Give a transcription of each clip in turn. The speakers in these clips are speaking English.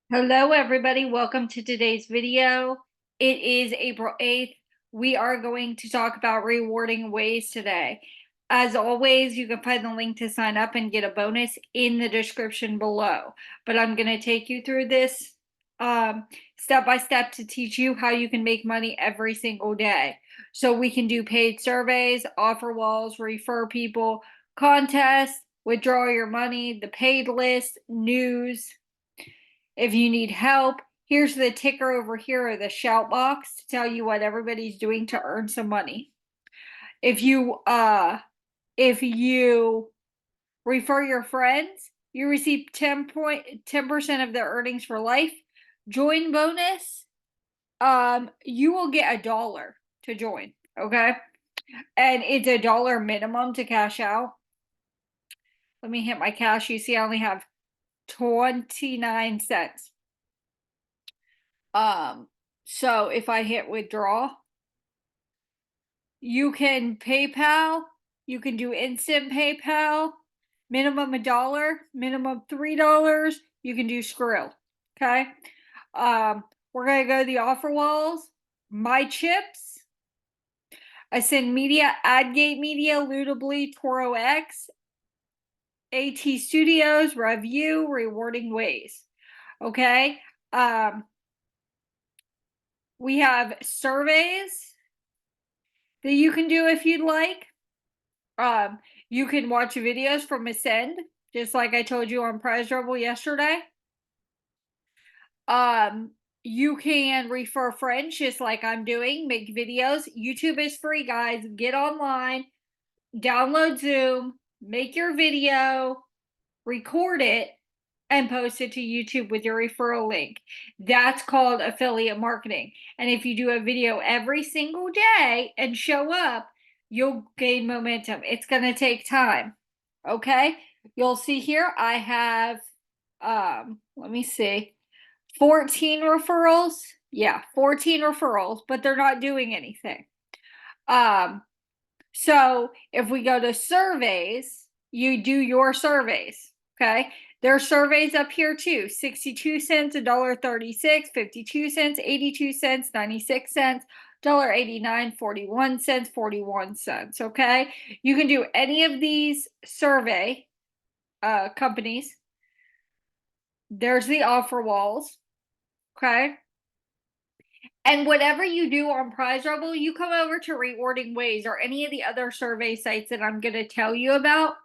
Hello, everybody. Welcome to today's video. It is April 8th. We are going to talk about rewarding ways today. As always, you can find the link to sign up and get a bonus in the description below. But I'm going to take you through this step by step to teach you how you can make money every single day. So we can do paid surveys, offer walls, refer people, contests, withdraw your money, the paid list, news. If you need help, here's the ticker over here, or the shout box, to tell you what everybody's doing to earn some money. If you refer your friends, you receive 10% of their earnings for life. Join bonus, you will get $1 to join, okay? And it's $1 minimum to cash out. Let me hit my cash. You see, I only have 29 cents. So if I hit withdraw, you can PayPal, you can do instant PayPal, minimum $1, minimum $3. You can do Skrill. Okay. We're gonna go to the offer walls. My Chips, Ascend Media, Adgate Media, Ludably, Toro X, AT Studios, Review, Rewarding Ways. Okay. We have surveys that you can do if you'd like. You can watch videos from Ascend, just like I told you on Prize Rebel yesterday. You can refer friends, just like I'm doing, make videos. YouTube is free, guys. Get online, download Zoom, make your video, record it, and post it to YouTube with your referral link. That's called affiliate marketing. And if you do a video every single day and show up, you'll gain momentum. It's going to take time. Okay? You'll see here I have let me see. 14 referrals. Yeah, 14 referrals, but they're not doing anything. So if we go to surveys, you do your surveys. Okay. There are surveys up here too. 62 cents, $1.36, 52 cents, 82 cents, 96 cents, $1.89, 41 cents, 41 cents. Okay. You can do any of these survey companies. There's the offer walls. Okay. And whatever you do on Prize Rebel, you come over to Rewarding Ways or any of the other survey sites that I'm going to tell you about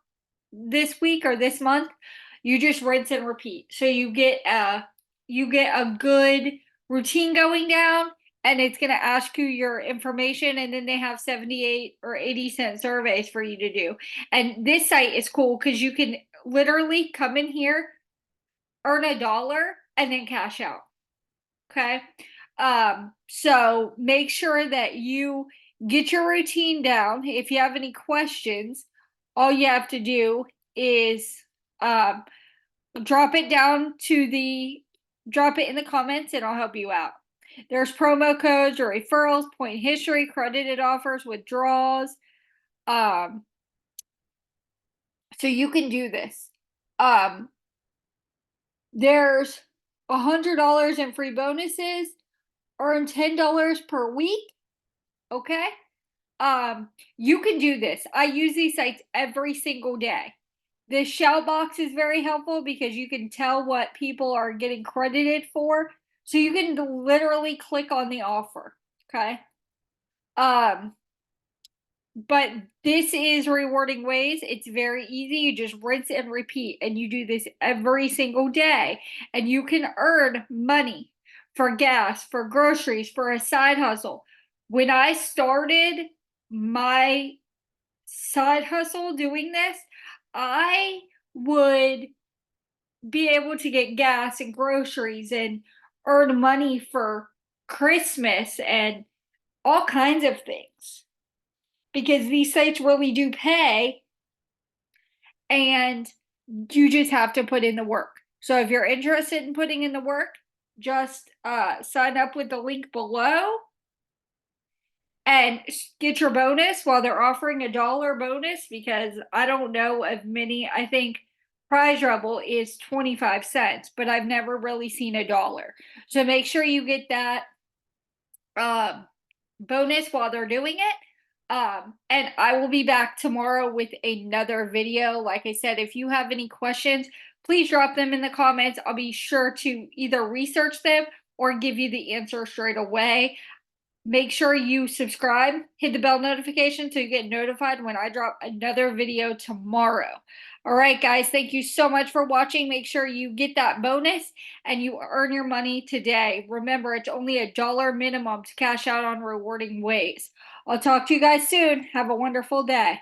this week or this month. You just rinse and repeat. So you get a good routine going down, and it's going to ask you your information, and then they have 78 or 80-cent surveys for you to do. And this site is cool because you can literally come in here, earn $1, and then cash out. Okay. So make sure that you get your routine down. If you have any questions, all you have to do is drop it in the comments, and I'll help you out. There's promo codes or referrals, point history, credited offers, withdrawals. So you can do this. There's $100 in free bonuses. Earn $10 per week. Okay. You can do this. I use these sites every single day. This shout box is very helpful because you can tell what people are getting credited for. So you can literally click on the offer. Okay. But this is Rewarding Ways. It's very easy. You just rinse and repeat, and you do this every single day, and you can earn money for gas, for groceries, for a side hustle. When I started my side hustle doing this, I would be able to get gas and groceries and earn money for Christmas and all kinds of things, because these sites really do pay, and you just have to put in the work. So if you're interested in putting in the work, just sign up with the link below and get your bonus while they're offering $1 bonus, because I don't know of many. I think Prize Rebel is 25 cents, but I've never really seen $1. So make sure you get that bonus while they're doing it. And I will be back tomorrow with another video. Like I said, if you have any questions, please drop them in the comments. I'll be sure to either research them or give you the answer straight away. Make sure you subscribe, hit the bell notification so you get notified when I drop another video tomorrow. All right, guys, thank you so much for watching. Make sure you get that bonus and you earn your money today. Remember, it's only $1 minimum to cash out on rewarding ways. I'll talk to you guys soon. Have a wonderful day.